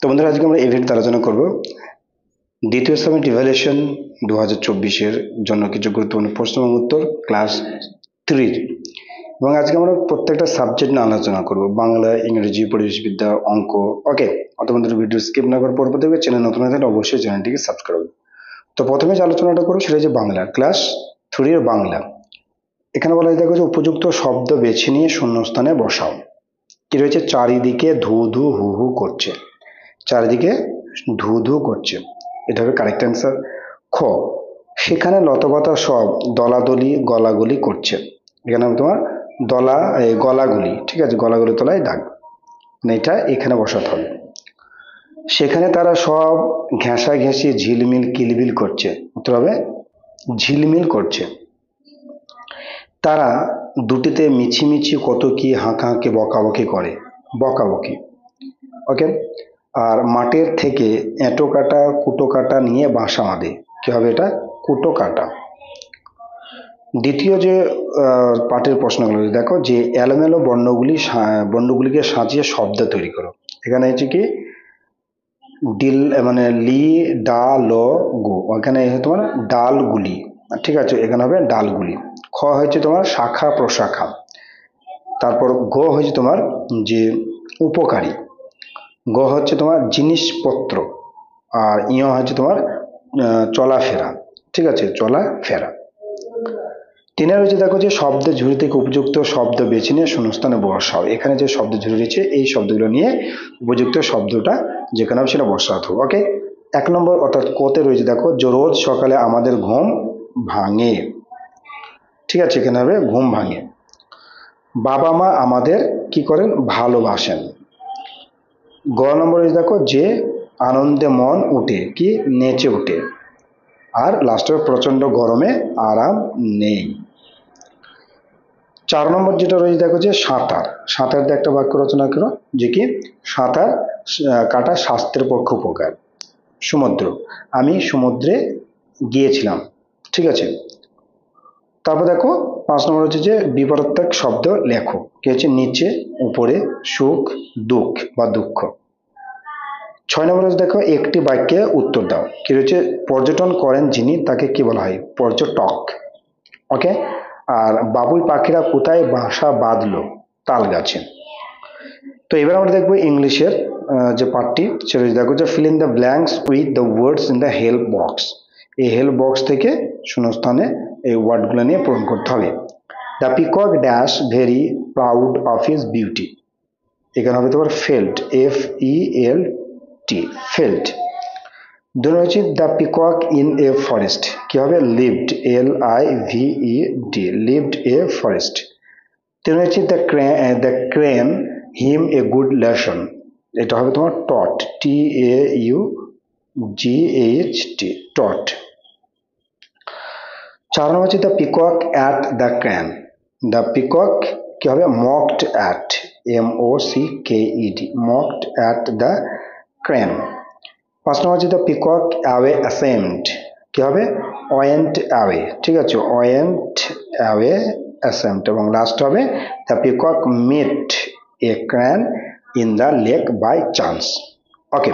তো বন্ধুরা, আজকে আমরা এই ভিডিওতে আলোচনা করব দ্বিতীয় সেমিস্টার ইভ্যালুয়েশন 2024-এর জন্য কিছু গুরুত্বপূর্ণ প্রশ্ন এবং উত্তর ক্লাস 3 এবং আজকে আমরা প্রত্যেকটা সাবজেক্ট নিয়ে আলোচনা করব, বাংলা, ইংরেজি, পরিবেশবিদ্যা, অঙ্ক। ওকে, অত বন্ধুরা ভিডিও স্কিপ না করে পড়তে দেখবে। চ্যানেল নতুন হয়ে থাকলে অবশ্যই চ্যানেলটিকে সাবস্ক্রাইব করবে। তো প্রথমে যে আলোচনাটা করব সেটা হচ্ছে বাংলা, ক্লাস 3 এর বাংলা। এখানে বলা হয়, দেখো যে উপযুক্ত শব্দ বেছে নিয়ে শূন্যস্থানে বসাও। কি রয়েছে? চারিদিকে ধু ধু হু হু করছে। চারিদিকে ধু ধু করছে, এটা হবে কারেক্ট অ্যান্সার। খ, সেখানে লতপাতা সব দলাদলি গলাগলি করছে। এখানে হবে তোমার গলাগুলি, ঠিক আছে, গলাগুলি তলায় দাগ, মানে এটা এখানে বসাতে হবে। সেখানে তারা সব ঘেঁষাঘেঁষি ঝিলমিল কিলবিল করছে, উত্তর হবে ঝিলমিল করছে। তারা দুটিতে মিছিমিছি কত কি হাঁকাহাঁকি বকাবকি করে, বকাবকি। ওকে, আর মাঠের থেকে এঁটো কাটা কুটো কাটা নিয়ে বাসা বাঁধে। কি হবে এটা? কুটো কাটা। দ্বিতীয় যে পাঠের প্রশ্নগুলো দেখো, যে এলোমেলো বর্ণগুলিকে সাজিয়ে শব্দ তৈরি করো। এখানে হচ্ছে কি ডিল, মানে লি ডা ল গো, এখানে তোমার ডালগুলি, ঠিক আছে, এখানে হবে ডালগুলি। খ হয়েছে তোমার শাখা প্রশাখা। তারপর গ হয়েছে তোমার যে উপকারী। গ হচ্ছে তোমার জিনিসপত্র। আর ইয় হচ্ছে তোমার চলাফেরা, ঠিক আছে, চলাফেরা। তিনের হচ্ছে দেখো যে শব্দের ঝুড়ি থেকে উপযুক্ত শব্দ বেছে নিয়ে শূন্যস্থানে বসাও। এখানে যে শব্দ ঝুড়ি রয়েছে এই শব্দগুলো নিয়ে উপযুক্ত শব্দটা যেখানে হবে সেটা বসাতে হবে। ওকে, 1 নম্বর অর্থাৎ কোতে রয়েছে দেখো, যে রোজ সকালে আমাদের ঘুম ভাঙে। ঠিক আছে, এখানে হবে ঘুম ভাঙে। বাবা মা আমাদের কি করেন? ভালোবাসেন। গ নম্বরে দেখো, যে আনন্দে মন উঠে, কি নেচে ওঠে। আর লাস্টে প্রচন্ড গরমে আরাম নেই। 4 নম্বর যেটা রয়েছে দেখো, যে সাঁতার। সাঁতার দিয়ে একটা বাক্য রচনা করো, যে কি সাঁতার কাটা স্বাস্থ্যের পক্ষে উপকার। সমুদ্র, আমি সমুদ্রে গিয়েছিলাম, ঠিক আছে। তারপর দেখো 5 নম্বর হচ্ছে যে বিপরীতার্থক শব্দ লেখো। কি হচ্ছে? নিচে, উপরে, সুখ, দুঃখ বা দুঃখ। 6 নম্বর হচ্ছে দেখো, একটি বাক্যে উত্তর দাও। কি রয়েছে? পর্যটন করেন যিনি, তাকে কি বলা হয়? পর্যটক। ওকে, আর বাবুই পাখিরা কোথায় বাসা বাঁধলো? তাল গাছে। তো এবার আমরা দেখবো ইংলিশের যে পার্টটি, সেটা দেখো যে fill in the blanks with the words in the help box. এই হেল্প বক্স থেকে শূন্যস্থানে এই ওয়ার্ডগুলো নিয়ে পূরণ করতে হবে। The peacock dash very proud of his beauty. এখানে হবে তোমার ফেল্ট, FELT, ফেল্ট। দুই হচ্ছে the peacock in a forest. কি হবে? Lived, LIVED, lived a forest. তিন হচ্ছে the crane him a good lesson. এটা হবে তোমার টট, TAUGHT, টট। 4 নম্বর হচ্ছে the peacock at the crane. The peacock কি হবে? মকড at, MOCKED, মকড at the crane. 5 নম্বর হচ্ছে দ্য পিকক অ্যাওয়ে অ্যাসেন্ট। কি হবে? ওয়েন্ট অ্যাওয়ে, ঠিক আছে, ওয়েন্ট অ্যাওয়ে অ্যাসেন্ট। এবং লাস্ট হবে the peacock met a crane in the lake by chance. Okay,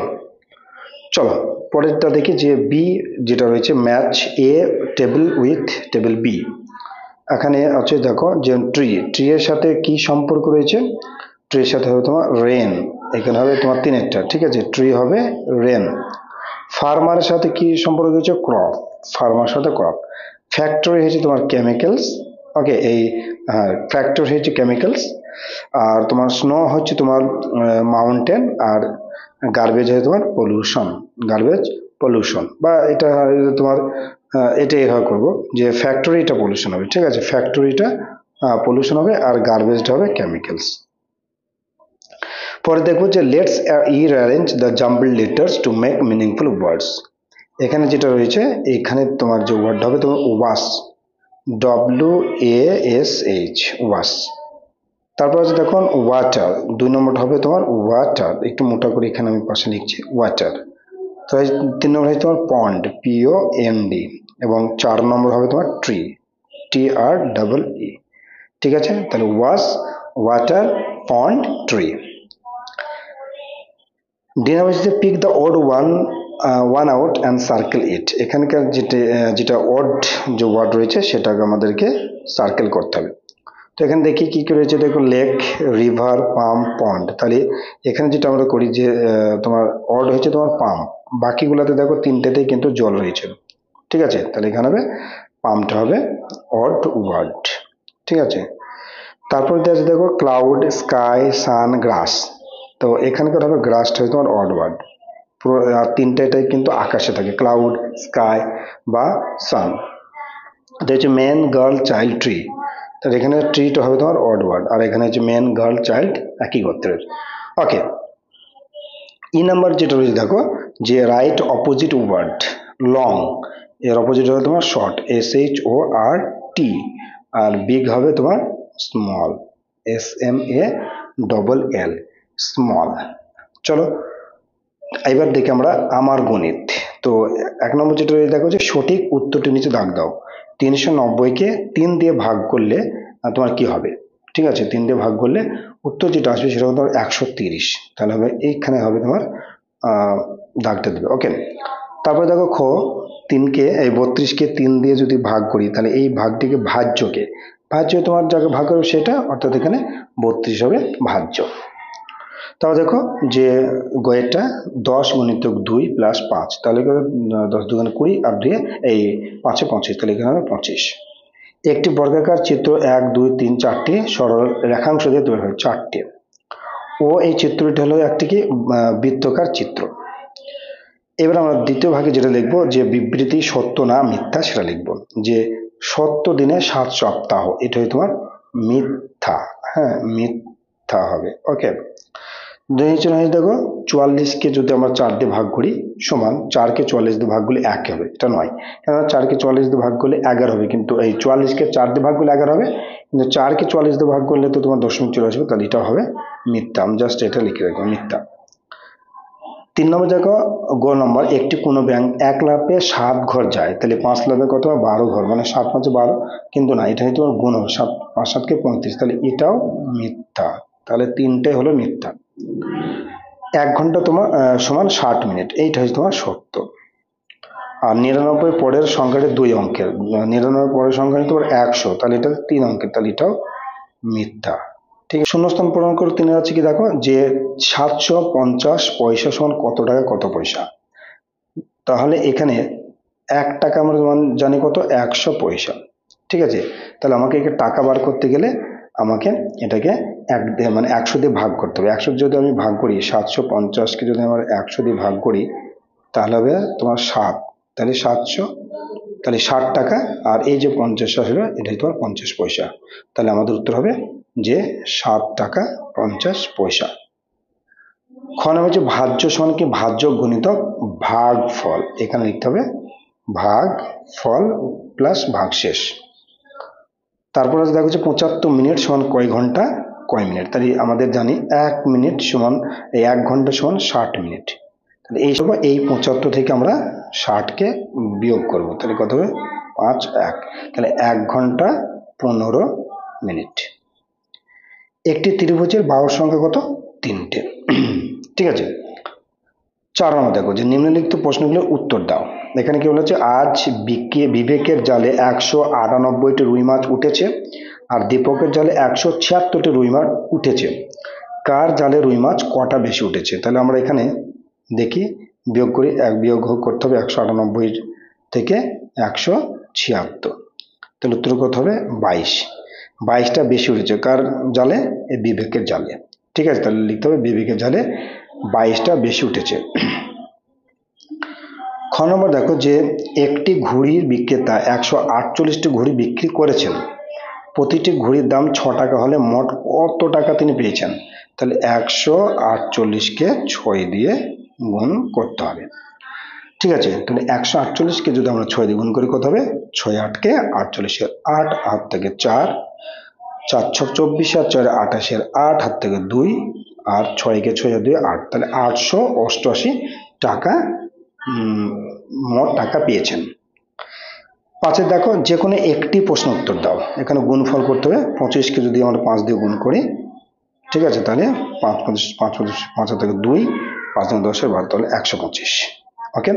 চলো পরেরটা দেখি, যে বি যেটা রয়েছে, match a table with table B. এখানে আছে দেখো যে ট্রি এর সাথে কি সম্পর্ক রয়েছে? ট্রির সাথে হবে তোমার রেন। এখানে হবে তোমার তিনেরটা, ঠিক আছে, ট্রি হবে রেন। ফার্মারের সাথে কি সম্পর্ক রয়েছে? ক্রপ, ফার্মার সাথে ক্রপ। ফ্যাক্টরি হচ্ছে তোমার কেমিক্যালস। ওকে, এই ফ্যাক্টরি হচ্ছে কেমিক্যালস। আর তোমার স্নো হচ্ছে তোমার মাউন্টেন। আর গার্বেজ হচ্ছে তোমার পলিউশন, গার্বেজ পলিউশন। বা এটা তোমার এটাই এভাবে করবো যে ফ্যাক্টরিটা পলিউশন হবে, ঠিক আছে, ফ্যাক্টরিটা পলিউশন হবে আর গার্বেজটা হবে কেমিক্যালস। পরে দেখবো যে let's rearrange the jumbled letters to make meaningful words. এখানে যেটা রয়েছে, এখানে তোমার যে ওয়ার্ড হবে তোমার ওয়াশ, WASH, ওয়াশ। তারপর আছে দেখুন ওয়াটার। 2 নম্বরটা হবে তোমার ওয়াটার, একটু মোটা করে এখানে আমি পাশে লিখছি ওয়াটার। তো 3 নম্বর হচ্ছে তোমার পন্ড, POND। এবং 4 নম্বর হবে তোমার ট্রি, TREE। ঠিক আছে, তাহলে wash, water, pond, tree. D number হচ্ছে pick the odd one out and circle it. এখানকার যেটা অড যে ওয়ার্ড রয়েছে সেটাকে আমাদেরকে সার্কেল করতে হবে। তো এখানে দেখি কি কি রয়েছে, দেখো লেক, রিভার, পাম্প, পন্ড। তাহলে এখানে যেটা আমরা করি যে তোমার অড হয়েছে তোমার পাম্প, বাকিগুলোতে দেখো তিনটেতেই কিন্তু জল রয়েছে, ঠিক আছে। তাহলে এখানে হবে পাম্পটা হবে অড ওয়ার্ড, ঠিক আছে। তারপর আছে দেখো ক্লাউড, স্কাই, সান, গ্রাস। তো এখানকার হবে গ্রাসটা হচ্ছে তোমার অড ওয়ার্ড। পুরো তিনটাটাই কিন্তু আকাশে থাকে, ক্লাউড, স্কাই বা সান। এটা হচ্ছে ম্যান, গার্ল, চাইল্ড, ট্রি। তাহলে এখানে ট্রিটা হবে তোমার অড ওয়ার্ড, আর এখানে হচ্ছে ম্যান, গার্ল, চাইল্ড একই গোত্রের। ওকে, ই নাম্বার যেটা রয়েছে দেখো যে রাইট অপোজিট ওয়ার্ড লং, এর অপোজিট হবে তোমার শর্ট, SHORT, আর বিগ হবে তোমার স্মল, SMALL, স্মল। চলো এবার দেখি আমরা আমার গণিত। তো 1 নম্বর যেটা রয়েছে দেখো যে সঠিক উত্তরটি নিচে দাগ দাও। 390-কে 3 দিয়ে ভাগ করলে তোমার কি হবে, ঠিক আছে। 3 দিয়ে ভাগ করলে উত্তর যেটা আসবে সেটা হবে তোমার 130। তাহলে হবে এইখানে হবে তোমার দাগটা দেবে। ওকে, তারপরে দেখো 32-কে 3 দিয়ে যদি ভাগ করি তাহলে এই ভাগটিকে ভাজ্য তোমার যাকে ভাগ করবে সেটা, অর্থাৎ এখানে 32 হবে ভাজ্য। তাহলে দেখো যে গয়েরটা 10 গুণিতক 2 প্লাস 5, তাহলে 10 দুগুণে 20 আর 2 এই 5-এ 25, তাহলে এখানে হবে 25। একটি বর্গাকার চিত্র 1 2 3 4টি সরল রেখাংশ দিয়ে তৈরি হয় 4টে। ও এই চিত্রটি হলো একটি কি বৃত্তাকার চিত্র। এবার আমরা দ্বিতীয় ভাগে যেটা লিখবো যে বিবৃতি সত্য না মিথ্যা সেটা লিখবো। যে সত্য দিনে 7 সপ্তাহ, এটা হয় তোমার মিথ্যা, হ্যাঁ মিথ্যা হবে। ওকে, দেখো 44-কে যদি আমরা 4 দিয়ে ভাগ করি সমান 4-কে 44 দিয়ে ভাগ করলে 1 হবে, এটা নয়। কেননা 4-কে 44 দিয়ে ভাগ করলে 11 হবে, কিন্তু এই 44-কে 4 দিয়ে ভাগ করলে 11 হবে, কিন্তু 4-কে 44 দিয়ে ভাগ করলে তো তোমার দশমিক চলে আসবে, তাহলে এটা হবে মিথ্যা। আমি জাস্ট এটা লিখে রাখবো মিথ্যা। 3 নম্বর দেখো গ নম্বর, একটি কোনো ব্যাংক 1 লাফে 7 ঘর যায়, তাহলে 5 লাফে কত হয় 12 ঘর, মানে 7 5 12, কিন্তু না, এটা তোমার গুণ হবে 7 5 7-কে 35, তাহলে এটাও মিথ্যা। তাহলে তিনটে হলো মিথ্যা। 1 ঘন্টা তোমার সমান 60 মিনিট, এইটা হচ্ছে তোমার সত্য। আর 99 পরের সংখ্যাটি 2 অঙ্কের, 99 পরের সংখ্যাটি তোমার 100, তাহলে এটা 3 অঙ্কের, তাহলে এটাও মিথ্যা। ঠিক আছে, শূন্যস্থান পূরণ করে 3 আছে কি দেখো যে 750 পয়সা সমান কত টাকা কত পয়সা। তাহলে এখানে 1 টাকা আমরা জানি কত 100 পয়সা, ঠিক আছে। তাহলে আমাকে একে টাকা বার করতে গেলে আমাকে এটাকে মানে 100 দিয়ে ভাগ করতে হবে। 100 যদি আমি ভাগ করি 750-কে যদি আমরা 100 দিয়ে ভাগ করি তাহলে হবে তোমার 7, তাহলে 700, তাহলে 60 টাকা, আর এই যে 50টা হলো এটাই তোমার 50 পয়সা। তাহলে আমাদের উত্তর হবে যে 7 টাকা 50 পয়সা। খ নম্বর হচ্ছে ভাজ্য সমান কি ভাজ্য গুণিতক ভাগফল, এখানে লিখতে হবে ভাগ ফল প্লাস ভাগশেষ। তারপর আছে দেখো যে 75 মিনিট সমান কয় ঘন্টা কয় মিনিট, তাহলে আমাদের জানি 1 মিনিট সমান এই 1 ঘন্টা সমান 60 মিনিট। তাহলে এই সময় এই 75 থেকে আমরা 60-কে বিয়োগ করব, তাহলে কত হবে 5 1, তাহলে 1 ঘন্টা 15 মিনিট। একটি ত্রিভুজের বাহুর সংখ্যা কত 3টে, ঠিক আছে। 4 নম্বর দেখো যে নিম্নলিখিত প্রশ্নগুলোর উত্তর দাও। এখানে কি বলেছে আজ বিবেকের জালে 198টি রুই মাছ উঠেছে, আর দীপকের জালে 176টি রুই মাছ উঠেছে, কার জালে রুই মাছ কটা বেশি উঠেছে। তাহলে আমরা এখানে দেখি বিয়োগ করি, বিয়োগ করতে হবে 198 থেকে 176, তাহলে উত্তর কত হবে 22। 22টা বেশি উঠেছে কার জালে বিবেকের জালে, ঠিক আছে। তাহলে লিখতে হবে বিবেকের জালে 22টা বেশি উঠেছে। খ নম্বর দেখো যে একটি ঘুড়ির বিক্রেতা 148টি ঘুড়ি বিক্রি করেছেন, প্রতিটি ঘুড়ির দাম 6 টাকা হলে মোট কত টাকা তিনি পেয়েছেন। তাহলে 148-কে 6 দিয়ে গুণ করতে হবে, ঠিক আছে। তাহলে 148-কে যদি আমরা 6 দিয়ে গুণ করি কত হবে 6 8-কে 48, 8 হাত থেকে 4, 4 6 24, আর 4 28, 8 হাত থেকে 2, আর 6-কে 6 আর 2 8, তাহলে 888 টাকা মোট টাকা পেয়েছেন। 5 দেখো যে কোনো একটি প্রশ্ন উত্তর দাও, এখানে গুণফল করতে হবে। 25-কে যদি আমরা 5 দিয়ে গুণ করি, ঠিক আছে, তাহলে 5 5 5 5 থেকে 2, 5×10 12 তাহলে 125। ওকে,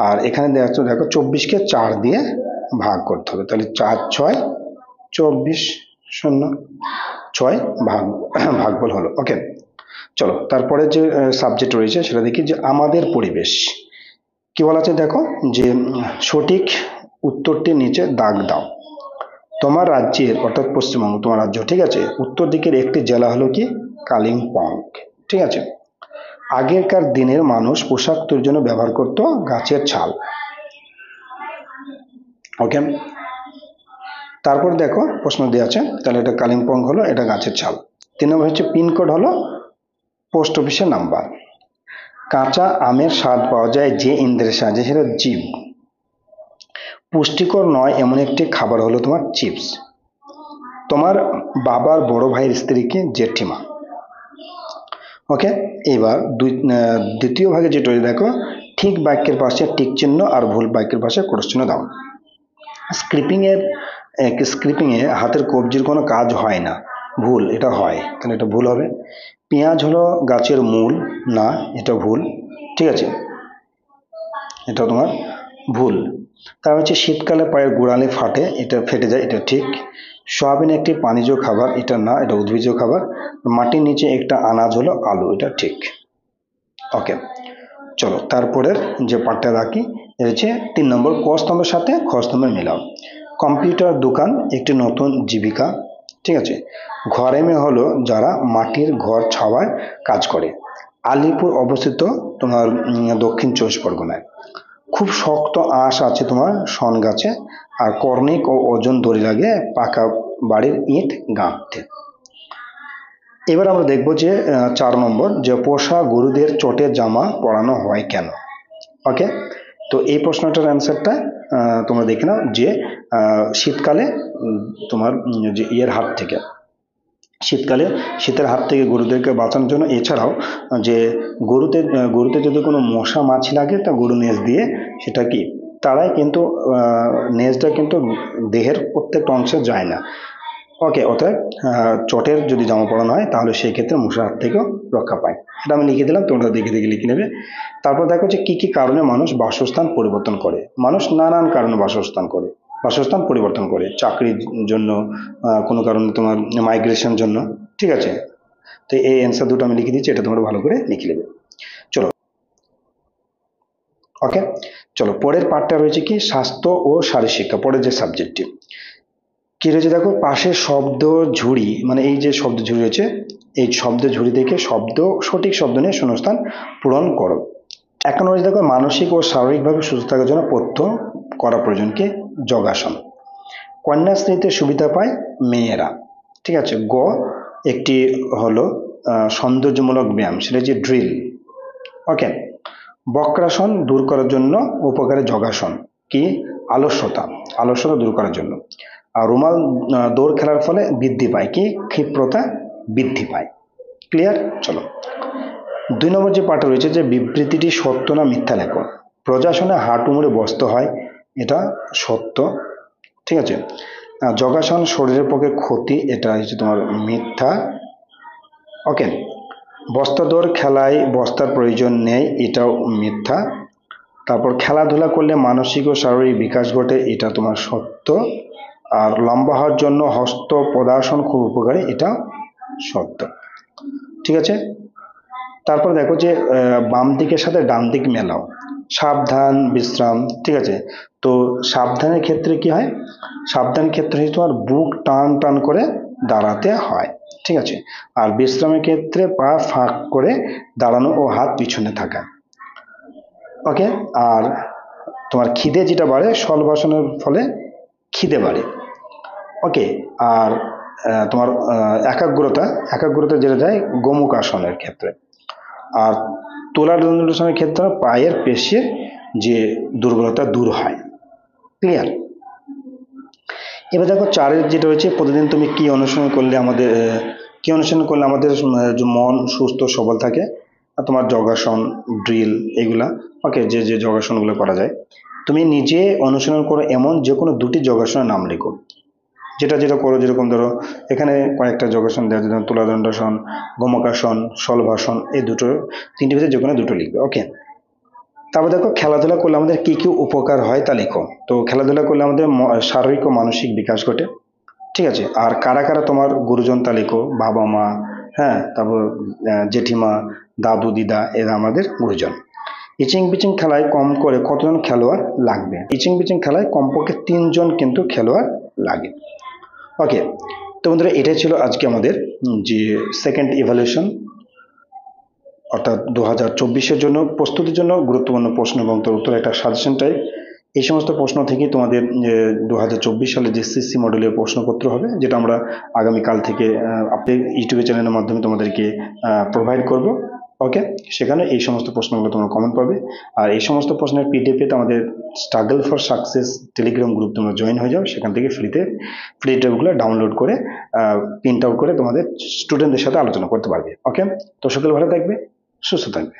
আর এখানে দেখো 24কে 4 দিয়ে ভাগ করতে হবে, তাহলে 4 6 24 শূন্য 6 ভাগফল হলো। ওকে, চলো তারপরে যে সাবজেক্ট রয়েছে সেটা দেখি, যে আমাদের পরিবেশ। কি বলা আছে দেখো, যে সঠিক উত্তরটির নিচে দাগ দাও। তোমার রাজ্যের, অর্থাৎ পশ্চিমবঙ্গ তোমার রাজ্য, ঠিক আছে, উত্তর দিকের একটি জেলা হলো কি কালিম্পং, ঠিক আছে। আগেরকার দিনের মানুষ পোশাক তৈরির জন্য ব্যবহার করত গাছের ছাল। ওকে, তারপর দেখো প্রশ্ন দেওয়া আছে, তাহলে এটা কালিম্পং হলো, এটা গাছের ছাল। 3 নম্বর হচ্ছে পিনকোড হলো পোস্ট অফিসের নাম্বার। কাঁচা আমের স্বাদ পাওয়া যায় যে ইন্দ্রিয়ের সাহায্যে, সেটা জিভ। পুষ্টিকর নয় এমন একটি খাবার হলো তোমার চিপস। তোমার বাবার বড় ভাইয়ের স্ত্রীকে জেঠিমা। ওকে, এবার দ্বিতীয় ভাগে যেটা দেখো, ঠিক বাক্যের পাশে টিক চিহ্ন আর ভুল বাক্যের পাশে ক্রস চিহ্ন দাও। স্ক্রিপিংয়ে হাতের কবজির কোনো কাজ হয় না, ভুল, এটা হয়, তাহলে এটা ভুল হবে। পেঁয়াজ হলো গাছের মূল, না, এটা ভুল, ঠিক আছে, এটা তোমার ভুল। তার হচ্ছে শীতকালে পায়ের গোড়ালি ফাটে, এটা ফেটে যায়, এটা ঠিক। সয়াবিন একটি পানিজ খাবার, এটা না, এটা উদ্ভিজ খাবার। মাটির নিচে একটা আনাজ হলো আলু, এটা ঠিক। ওকে, চলো তারপরের যে পাঠটা রাখি, এটা হচ্ছে 3 নম্বর, ক স্তম্ভের সাথে খ স্তম্ভের মিলাও। কম্পিউটার দোকান একটি নতুন জীবিকা, ঠিক আছে। ঘরেমে হলো যারা মাটির ঘর ছাওয়ায় কাজ করে। আলিপুর অবস্থিত তোমার দক্ষিণ 24 পরগনায়। খুব শক্ত আঁশ আছে তোমার শন গাছে, আর কর্ণিক ও ওজন দড়ি লাগে পাকা বাড়ির ইট গাঁথতে। এবার আমরা দেখব যে 4 নম্বর, যে পোষা গরুদের চটের জামা পরানো হয় কেন। ওকে, তো এই প্রশ্নটার অ্যান্সারটা তোমরা দেখে নাও, যে শীতকালে তোমার যে হাত থেকে, শীতকালে শীতের হাত থেকে গরুদেরকে বাঁচানোর জন্য, এছাড়াও যে গরুতে যদি কোনো মশা মাছি লাগে, তা গরু নেজ দিয়ে সেটা কি তারাই, কিন্তু নেজটা কিন্তু দেহের প্রত্যেকটা অংশে যায় না। ওকে, অতএব চটের যদি জামা পরানো হয় তাহলে সেই ক্ষেত্রে মশার হাত থেকেও রক্ষা পায়। এটা আমি লিখে দিলাম, তোমরা দেখে দেখে লিখে নেবে। তারপর দেখো যে কি কি কারণে মানুষ বাসস্থান পরিবর্তন করে। মানুষ নানান কারণে বাসস্থান পরিবর্তন করে, চাকরির জন্য, কোনো কারণে তোমার মাইগ্রেশন জন্য, ঠিক আছে। তো এই অ্যান্সার দুটো আমি লিখে দিচ্ছি, এটা তোমরা ভালো করে লিখে নেবে। চলো, ওকে, চলো পরের পার্টটা রয়েছে কি স্বাস্থ্য ও শারীরশিক্ষা, পরের যে সাবজেক্টটি কি রয়েছে দেখো, পাশে শব্দ ঝুড়ি, মানে এই যে শব্দ ঝুড়ি রয়েছে, এই শব্দ ঝুড়ি থেকে সঠিক শব্দ নিয়ে শূন্যস্থান পূরণ করো। 1 নম্বর দেখো, মানসিক ও শারীরিকভাবে সুস্থ থাকার জন্য করা প্রয়োজন কি যোগাসন। কন্যাশ্রীতে সুবিধা পায় মেয়েরা, ঠিক আছে। একটি হলো সৌন্দর্যমূলক ব্যায়াম, সেটা হচ্ছে ড্রিল। ওকে, বক্রাসন দূর করার জন্য উপকারী যোগাসন কি আলস্যতা দূর করার জন্য। আর রুমাল দৌড় খেলার ফলে বৃদ্ধি পায় কি ক্ষিপ্রতা বৃদ্ধি পায়। ক্লিয়ার? চলো 2 নম্বর যে পাঠটা রয়েছে, যে বিবৃতিটি সত্য না মিথ্যা লেখো। প্রজাসনে হাঁটু মুড়ে বসতে হয়, এটা সত্য, ঠিক আছে। যোগাসন শরীরের পক্ষে ক্ষতি, এটা হচ্ছে তোমার মিথ্যা। ওকে, বস্তা দৌড় খেলায় বস্তার প্রয়োজন নেই, এটাও মিথ্যা। তারপর খেলাধুলা করলে মানসিক ও শারীরিক বিকাশ ঘটে, এটা তোমার সত্য। আর লম্বা হওয়ার জন্য হস্ত পদাসন খুব উপকারী, এটা সত্য, ঠিক আছে। তারপর দেখো যে বাম দিকের সাথে ডান দিক মেলাও। সাবধান বিশ্রাম, ঠিক আছে। তো সাবধানের ক্ষেত্রে কি হয়, সাবধান ক্ষেত্রে তোমার বুক টান টান করে দাঁড়াতে হয়, ঠিক আছে। আর বিশ্রামের ক্ষেত্রে পা ফাঁক করে দাঁড়ানো ও হাত পিছনে থাকা। ওকে, আর তোমার খিদে যেটা বাড়ে, শলবাসনের ফলে খিদে বাড়ে। ওকে, আর তোমার একাগ্রতা যেটা যায় গোমুখ আসনের ক্ষেত্রে। আর তোলা দণ্ডাসনের ক্ষেত্রে পায়ের পেশির যে দুর্বলতা দূর হয়। ক্লিয়ার? এবার দেখো 4 যেটা রয়েছে, প্রতিদিন তুমি কি অনুসরণ করলে আমাদের মন সুস্থ সবল থাকে। আর তোমার যোগাসন, ড্রিল, এগুলা। ওকে, যে যোগাসনগুলো করা যায়, তুমি নিজে অনুসরণ করো এমন যে কোনো 2টি যোগাসনের নাম লেখো। যেটা যেটা করো, যেরকম ধরো এখানে কয়েকটা যোগাসন দেওয়া আছে, যেমন তুলাদণ্ডাসন, গোমকাসন, শলভাসন, এই দুটো তিনটে ভিতরে যে কোনো দুটো লিখবে। ওকে, তারপর দেখো খেলাধুলা করলে আমাদের কি কি উপকার হয় তা লিখো। তো খেলাধুলা করলে আমাদের শারীরিক ও মানসিক বিকাশ ঘটে, ঠিক আছে। আর কারা কারা তোমার গুরুজন তা লিখো, বাবা মা, হ্যাঁ, তারপর জেঠিমা, দাদু দিদা, এরা আমাদের গুরুজন। ইচিং বিচিং খেলায় কম করে কতজন খেলোয়াড় লাগবে? ইচিং বিচিং খেলায় কমপক্ষে 3 জন কিন্তু খেলোয়াড় লাগে। ওকে, তো বন্ধুরা এটাই ছিল আজকে আমাদের যে সেকেন্ড ইভ্যালুয়েশন, অর্থাৎ 2024-এর জন্য প্রস্তুতির জন্য গুরুত্বপূর্ণ প্রশ্ন এবং তার উত্তর একটা সাজেশন টাইপ। এই সমস্ত প্রশ্ন থেকে তোমাদের 2024 সালে যে সিসি মডেলের প্রশ্নপত্র হবে, যেটা আমরা আগামীকাল থেকে আপনি ইউটিউব চ্যানেলের মাধ্যমে তোমাদেরকে প্রোভাইড করব। ওকে, সেখানে এই সমস্ত প্রশ্নগুলো তোমরা কমেন্ট পাবে। আর এই সমস্ত প্রশ্নের পিডিএফ পেতে আমাদের struggle for success Telegram group তোমরা জয়েন হয়ে যাও, সেখান থেকে ফ্রিতে পিডিএফগুলো ডাউনলোড করে প্রিন্ট আউট করে তোমাদের স্টুডেন্টদের সাথে আলোচনা করতে পারবে। ওকে, তো সকলে ভালো থাকবে, সুস্থ থাকবে।